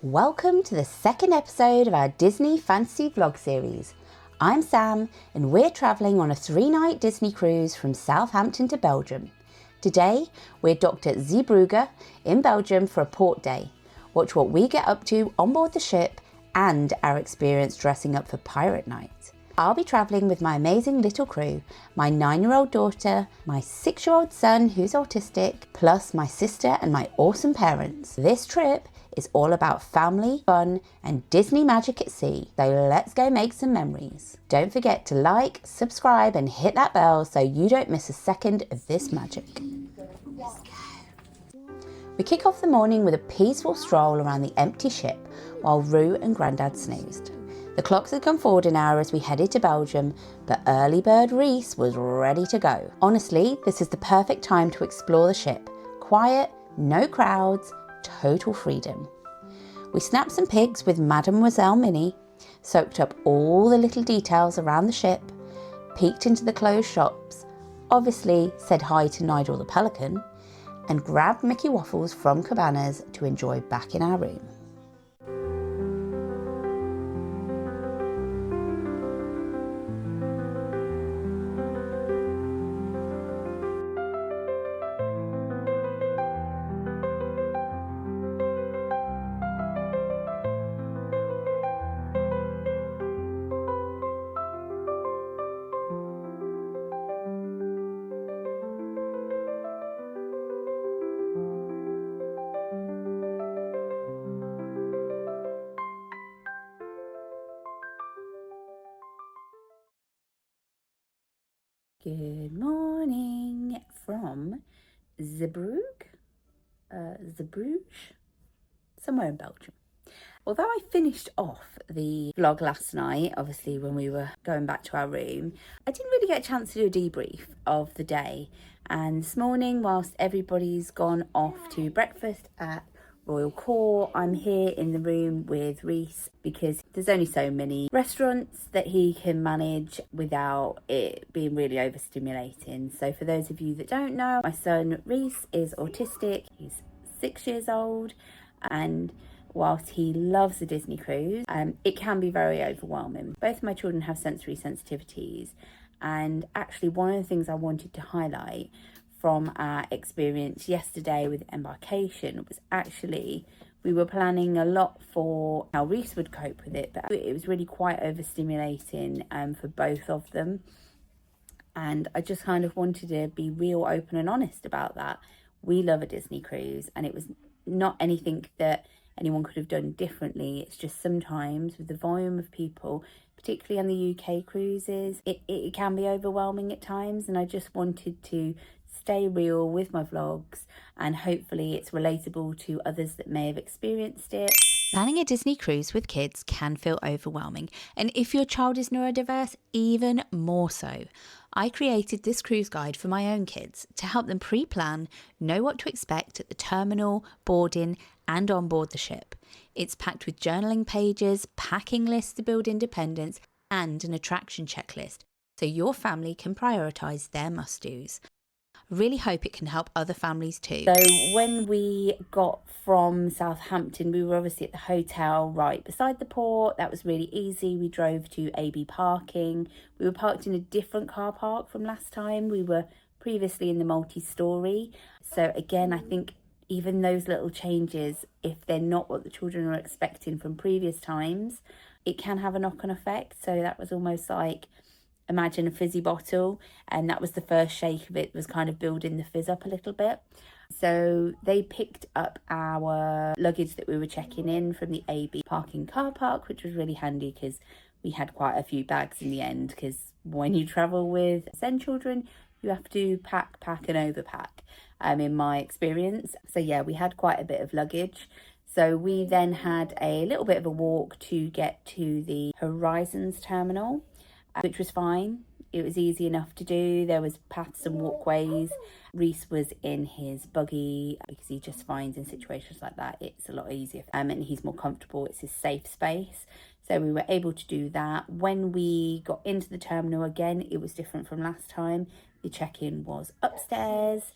Welcome to the second episode of our Disney Fantasy Vlog series. I'm Sam and we're travelling on a 3-night Disney cruise from Southampton to Belgium. Today we're docked at Zeebrugge in Belgium for a port day. Watch what we get up to on board the ship and our experience dressing up for Pirate Night. I'll be travelling with my amazing little crew, my 9-year-old daughter, my 6-year-old son who's autistic, plus my sister and my awesome parents. This trip is all about family, fun and Disney magic at sea, so let's go make some memories. Don't forget to like, subscribe and hit that bell so you don't miss a second of this magic. Let's go. We kick off the morning with a peaceful stroll around the empty ship while Roo and Grandad snoozed. The clocks had come forward an hour as we headed to Belgium, but early bird Reese was ready to go. Honestly, this is the perfect time to explore the ship. Quiet, no crowds, total freedom. We snapped some pics with Mademoiselle Minnie, soaked up all the little details around the ship, peeked into the closed shops, obviously said hi to Nigel the Pelican, and grabbed Mickey Waffles from Cabanas to enjoy back in our room. Good morning from Zeebrugge, somewhere in Belgium. Although I finished off the vlog last night, obviously when we were going back to our room, I didn't really get a chance to do a debrief of the day. And this morning, whilst everybody's gone off to breakfast at Royal Court, I'm here in the room with Reese because there's only so many restaurants that he can manage without it being really overstimulating. So for those of you that don't know, my son Reese is autistic. He's 6 years old, and whilst he loves the Disney cruise, it can be very overwhelming. Both of my children have sensory sensitivities, and actually one of the things I wanted to highlight from our experience yesterday with embarkation was actually we were planning a lot for how Reese would cope with it, but it was really quite overstimulating for both of them. And I just kind of wanted to be real open and honest about that. We love a Disney cruise and it was not anything that anyone could have done differently. It's just sometimes with the volume of people, particularly on the UK cruises, it can be overwhelming at times, and I just wanted to stay real with my vlogs and hopefully it's relatable to others that may have experienced it. Planning a Disney cruise with kids can feel overwhelming, and if your child is neurodiverse, even more so. I created this cruise guide for my own kids to help them pre-plan, know what to expect at the terminal, boarding and on board the ship. It's packed with journaling pages, packing lists to build independence and an attraction checklist so your family can prioritise their must-dos. Really hope it can help other families too. So when we got from Southampton, we were obviously at the hotel right beside the port. That was really easy. We drove to AB parking. We were parked in a different car park from last time. We were previously in the multi-storey. So again, I think even those little changes, if they're not what the children are expecting from previous times, it can have a knock-on effect. So that was almost like, imagine a fizzy bottle, and that was the first shake of it, was kind of building the fizz up a little bit. So they picked up our luggage that we were checking in from the AB parking car park, which was really handy because we had quite a few bags in the end, because when you travel with SEND children, you have to pack and overpack, in my experience. So yeah, we had quite a bit of luggage. So we then had a little bit of a walk to get to the Horizons terminal, which was fine. It was easy enough to do. There was paths and walkways. Reese was in his buggy because he just finds in situations like that it's a lot easier and he's more comfortable. It's his safe space. So we were able to do that. When we got into the terminal again, it was different from last time. The check-in was upstairs.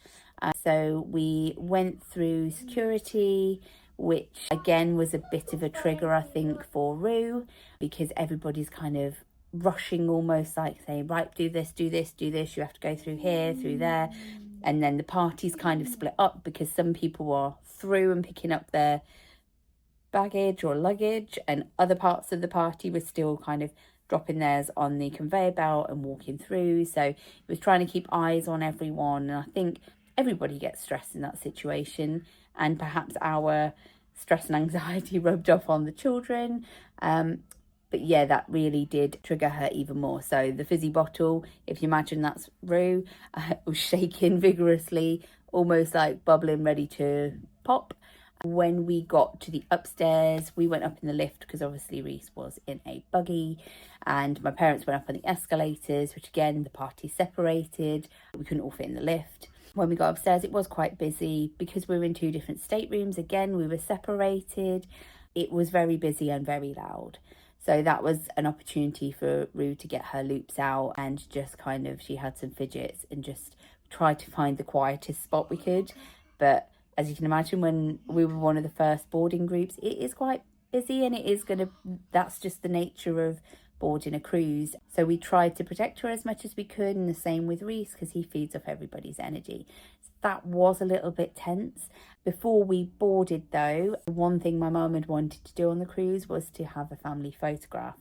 So we went through security. which again was a bit of a trigger, I think, for Rue, because everybody's kind of rushing, almost like saying, right, do this, do this, do this, you have to go through here, through there. And then the party's kind of split up because some people are through and picking up their baggage or luggage, and other parts of the party were still kind of dropping theirs on the conveyor belt and walking through. So it was trying to keep eyes on everyone, and I think everybody gets stressed in that situation, and perhaps our stress and anxiety rubbed off on the children. But yeah, that really did trigger her even more. So the fizzy bottle, if you imagine that's Rue, was shaking vigorously, almost like bubbling, ready to pop. When we got to the upstairs, we went up in the lift because obviously Reese was in a buggy, and my parents went up on the escalators, which again, the party separated. We couldn't all fit in the lift. When we got upstairs, it was quite busy because we were in two different staterooms. Again, we were separated. It was very busy and very loud. So that was an opportunity for Rue to get her loops out and just kind of, she had some fidgets and just tried to find the quietest spot we could. But as you can imagine, when we were one of the first boarding groups, it is quite busy, and it is that's just the nature of boarding a cruise. So we tried to protect her as much as we could, and the same with Reese, because he feeds off everybody's energy. So that was a little bit tense. Before we boarded though, one thing my mum had wanted to do on the cruise was to have a family photograph.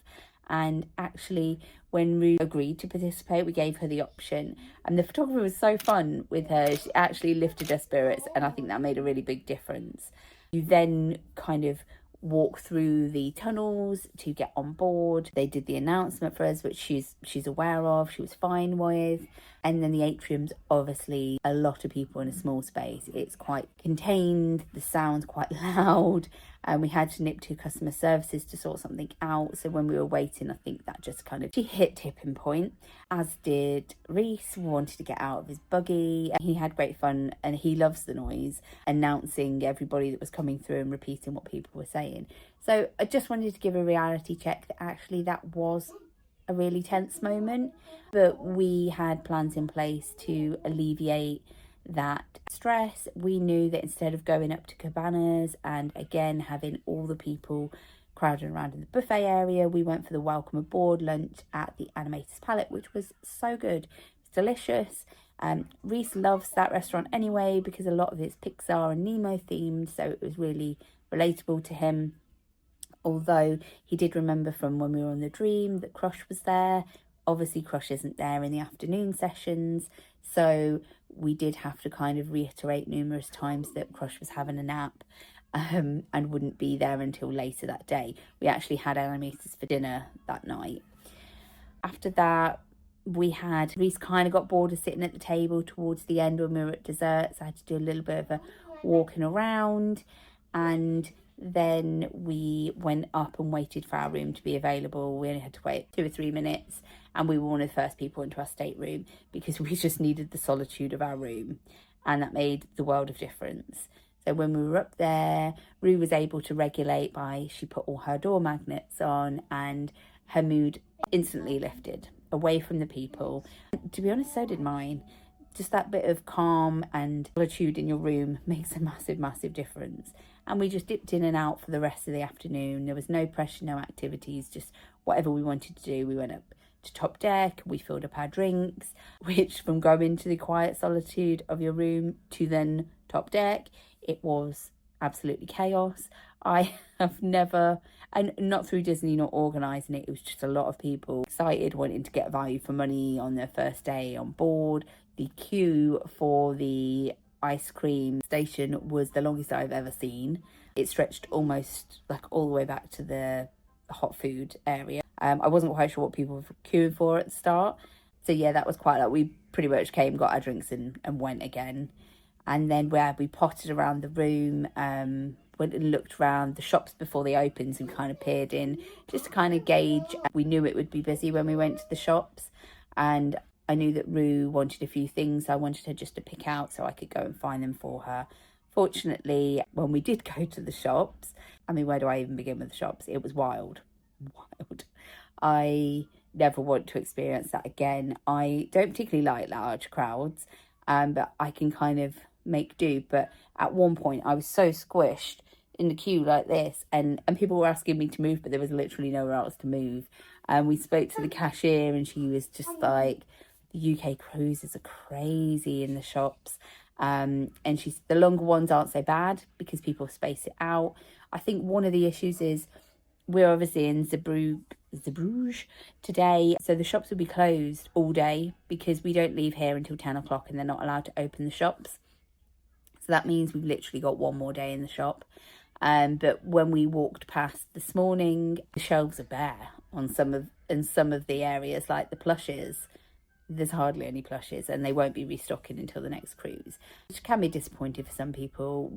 And actually, when Rue agreed to participate, we gave her the option. And the photographer was so fun with her. She actually lifted her spirits, and I think that made a really big difference. You then kind of walk through the tunnels to get on board. They did the announcement for us, which she's aware of, she was fine with. And then the atrium's obviously a lot of people in a small space. It's quite contained, the sound's quite loud, and we had to nip to customer services to sort something out. So when we were waiting, I think that just kind of, she hit tipping point, as did Reese, who wanted to get out of his buggy. He had great fun, and he loves the noise, announcing everybody that was coming through and repeating what people were saying. So I just wanted to give a reality check that actually that was a really tense moment, but we had plans in place to alleviate that stress. We knew that instead of going up to cabanas and again having all the people crowding around in the buffet area, we went for the welcome aboard lunch at the Animators Palette, which was so good. It's delicious. Reese loves that restaurant anyway because a lot of it's Pixar and Nemo themed, so it was really relatable to him. Although he did remember from when we were on the Dream that Crush was there. Obviously Crush isn't there in the afternoon sessions, so we did have to kind of reiterate numerous times that Crush was having a nap and wouldn't be there until later that day. We actually had animators for dinner that night. After that, Reese kind of got bored of sitting at the table towards the end when we were at dessert, so I had to do a little bit of a walking around, and then we went up and waited for our room to be available. We only had to wait 2 or 3 minutes, and we were one of the first people into our stateroom because we just needed the solitude of our room, and that made the world of difference. So when we were up there, Rue was able to regulate by, she put all her door magnets on, and her mood instantly lifted away from the people. To be honest, so did mine. Just that bit of calm and solitude in your room makes a massive, massive difference. And we just dipped in and out for the rest of the afternoon. There was no pressure, no activities, just whatever we wanted to do. We went up to top deck, we filled up our drinks, which from going to the quiet solitude of your room to then top deck, it was absolutely chaos. I have never, and not through Disney, not organising it, it was just a lot of people excited, wanting to get value for money on their first day on board. The queue for the ice cream station was the longest I've ever seen. It stretched almost like all the way back to the hot food area. I wasn't quite sure what people were queuing for at the start. So yeah, that was quite like, we pretty much came, got our drinks and went again. And then we potted around the room, went and looked around the shops before they opened and kind of peered in just to kind of gauge. We knew it would be busy when we went to the shops, and I knew that Rue wanted a few things. I wanted her just to pick out so I could go and find them for her. Fortunately, when we did go to the shops, I mean, where do I even begin with the shops? It was wild. I never want to experience that again. I don't particularly like large crowds, but I can kind of make do. But at one point I was so squished in the queue like this, and people were asking me to move, but there was literally nowhere else to move. And we spoke to the cashier, and she was just like, the UK cruises are crazy in the shops. And the longer ones aren't so bad because people space it out. I think one of the issues is we're obviously in Zeebrugge today, so the shops will be closed all day because we don't leave here until 10 o'clock and they're not allowed to open the shops. So that means we've literally got one more day in the shop. But when we walked past this morning, the shelves are bare on some of the areas, like the plushes. There's hardly any plushes, and they won't be restocking until the next cruise, which can be disappointing for some people.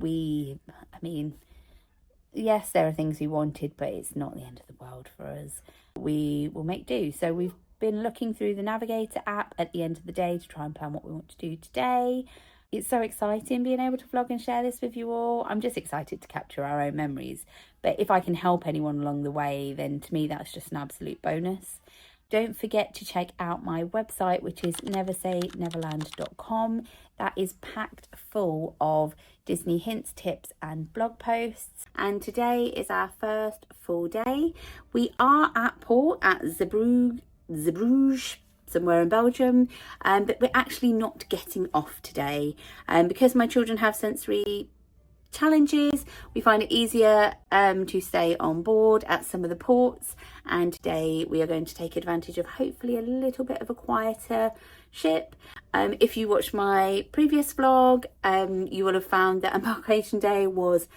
Yes, there are things we wanted, but it's not the end of the world for us. We will make do. So we've been looking through the Navigator app at the end of the day to try and plan what we want to do today. It's so exciting being able to vlog and share this with you all. I'm just excited to capture our own memories. But if I can help anyone along the way, then to me that's just an absolute bonus. Don't forget to check out my website, which is neversayneverland.com. That is packed full of Disney hints, tips and blog posts. And today is our first full day. We are at port at Zeebrugge, somewhere in Belgium, but we're actually not getting off today. Because my children have sensory challenges, we find it easier to stay on board at some of the ports, and today we are going to take advantage of hopefully a little bit of a quieter ship. If you watched my previous vlog, you will have found that embarkation day was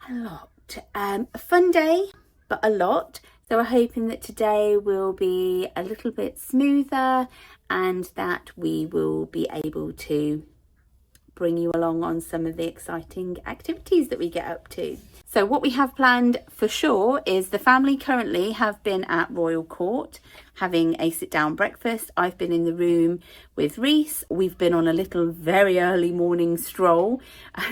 a lot. A fun day, but a lot. So we're hoping that today will be a little bit smoother and that we will be able to bring you along on some of the exciting activities that we get up to. So what we have planned for sure is the family currently have been at Royal Court having a sit-down breakfast. I've been in the room with Reese. We've been on a little very early morning stroll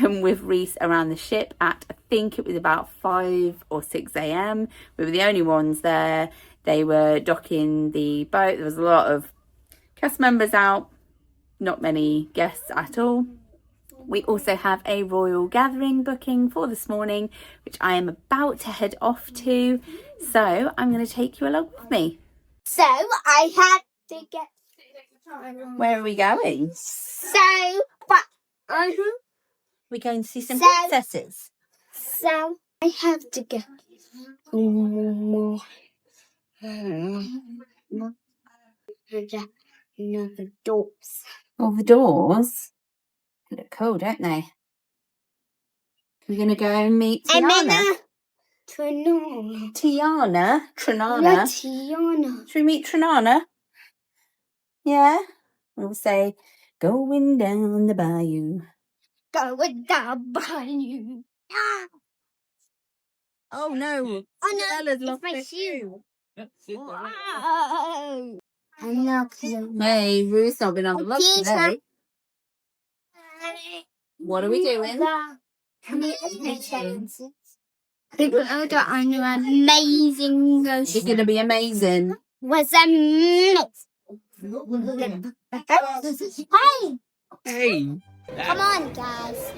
with Reese around the ship at, I think it was about 5 or 6 a.m. We were the only ones there. They were docking the boat. There was a lot of cast members out, not many guests at all. We also have a royal gathering booking for this morning, which I am about to head off to. So I'm going to take you along with me. So I had to get... Where are we going? We're going to see some princesses. So I have to get more the doors. Oh, the doors? They look cool, don't they? We're going to go and meet Tiana. Tiana? Trinana? Tiana. Should we meet Trinana? Yeah? We'll say, going down the bayou. Going down behind you. Oh no! Oh no, it's my shoe. Wow. Hey, Ruth's not been on the vlog today. What are we doing? People are amazing. It's going to be amazing. Was amazing. Hey! Hey! Come on, guys.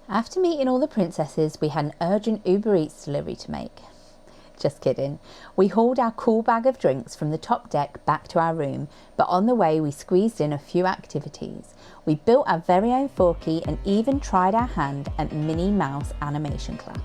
After meeting all the princesses, we had an urgent Uber Eats delivery to make. Just kidding. We hauled our cool bag of drinks from the top deck back to our room, but on the way we squeezed in a few activities. We built our very own Forky and even tried our hand at Minnie Mouse animation class.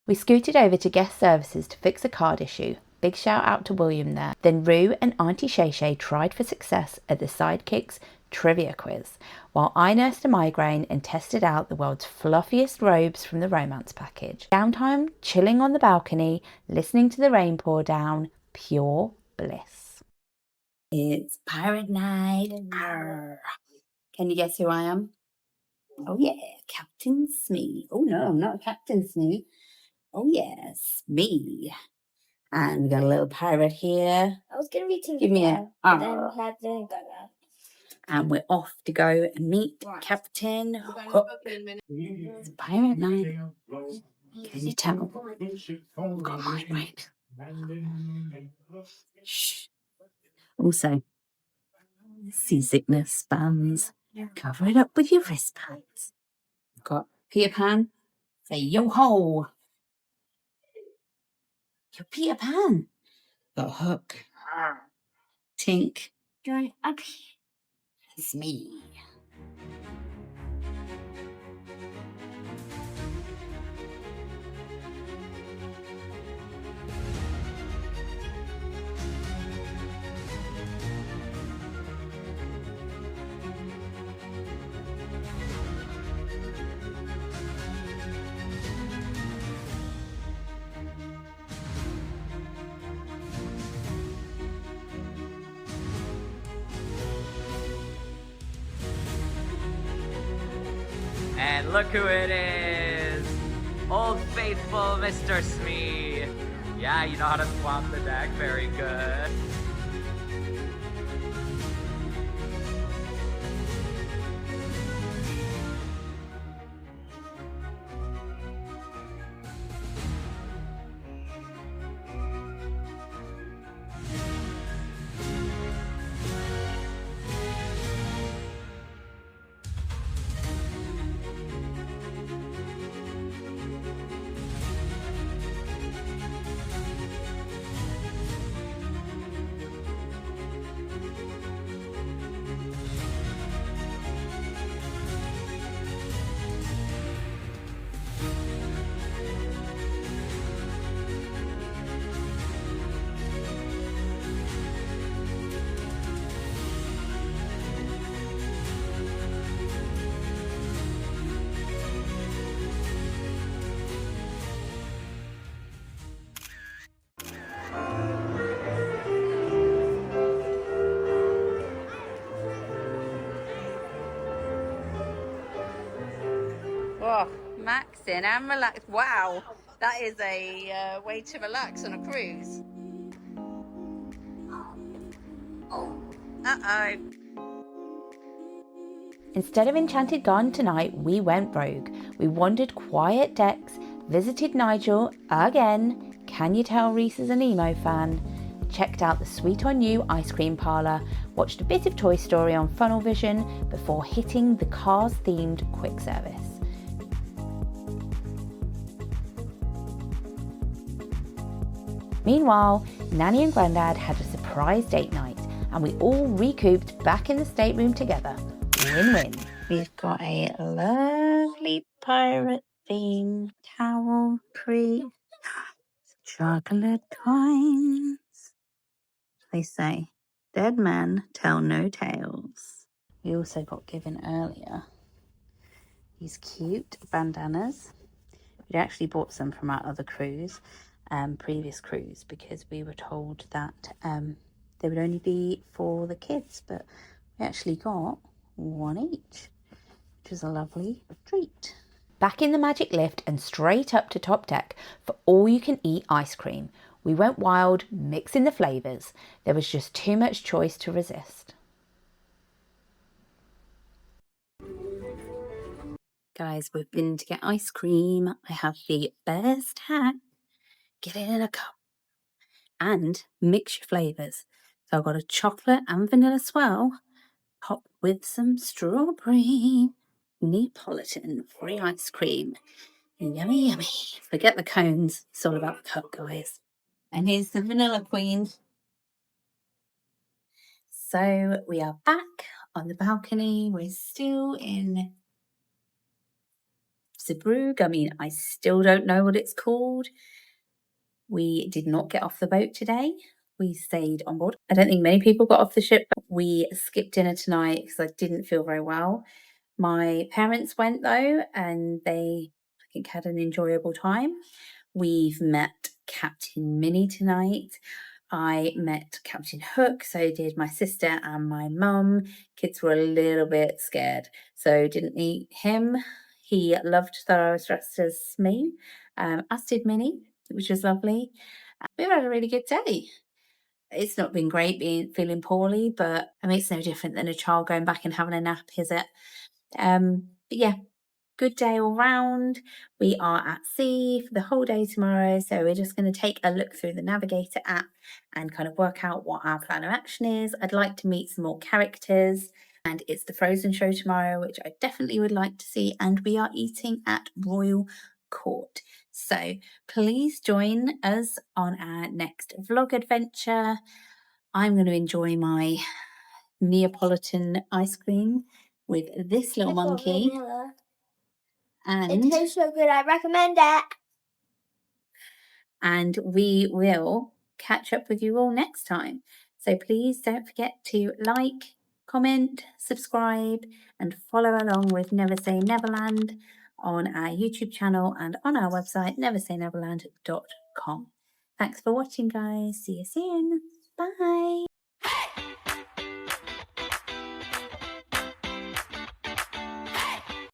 We scooted over to guest services to fix a card issue. Big shout out to William there. Then Rue and Auntie Shay Shay tried for success at the Sidekicks trivia quiz, while I nursed a migraine and tested out the world's fluffiest robes from the romance package. Downtime, chilling on the balcony, listening to the rain pour down, pure bliss. It's pirate night. Arr. Can you guess who I am? Oh yeah, Captain Smee. Oh no, I'm not Captain Smee. Oh yes, me. And we got a little pirate here. I was going to read to Give me a then had and we're off to go and meet Captain Hook. It's a pirate night. Can you tell? Got mine right. Shh. Also, seasickness bands. Cover it up with your wristbands. Got Peter Pan. Say yo ho. You're Peter Pan. Got Hook. Tink. Join up here. It's me. And look who it is! Old faithful Mr. Smee! Yeah, you know how to swap the deck, very good. Oh, maxing and relax. Wow, that is a way to relax on a cruise. Uh-oh. Instead of Enchanted Garden tonight, we went rogue. We wandered quiet decks, visited Nigel again. Can you tell Reese is an emo fan? Checked out the Sweet on You ice cream parlour, watched a bit of Toy Story on Funnel Vision before hitting the Cars-themed quick service. Meanwhile, Nanny and Grandad had a surprise date night and we all recouped back in the stateroom together. Win-win. We've got a lovely pirate theme towel, chocolate coins. They say, dead men tell no tales. We also got given earlier these cute bandanas. We'd actually bought some from our other cruise, previous cruise, because we were told that they would only be for the kids, but we actually got one each, which is a lovely treat. Back in the magic lift and straight up to top deck for all-you-can-eat ice cream. We went wild, mixing the flavours. There was just too much choice to resist. Guys, we've been to get ice cream. I have the best hack. Get it in a cup and mix your flavours. So I've got a chocolate and vanilla swirl, topped with some strawberry Neapolitan free ice cream. Yummy, yummy. Forget the cones. It's all about the cup, guys. And here's the vanilla queen. So we are back on the balcony. We're still in Zeebrugge. I still don't know what it's called. We did not get off the boat today. We stayed on board. I don't think many people got off the ship. We skipped dinner tonight because I didn't feel very well. My parents went though, and they, I think, had an enjoyable time. We've met Captain Minnie tonight. I met Captain Hook, so did my sister and my mum. Kids were a little bit scared, so didn't meet him. He loved that I was dressed as me, as did Minnie, which was lovely. We've had a really good day. It's not been great feeling poorly, but it's no different than a child going back and having a nap, is it? But yeah, good day all round. We are at sea for the whole day tomorrow, so we're just going to take a look through the Navigator app and kind of work out what our plan of action is. I'd like to meet some more characters, and it's the Frozen show tomorrow, which I definitely would like to see, and we are eating at Royal Court. So please join us on our next vlog adventure. I'm going to enjoy my Neapolitan ice cream with this little monkey. And it tastes so good, I recommend it. And we will catch up with you all next time. So please don't forget to like, comment, subscribe, and follow along with Never Say Neverland on our YouTube channel and on our website, neversayneverland.com. Thanks for watching, guys. See you soon. Bye.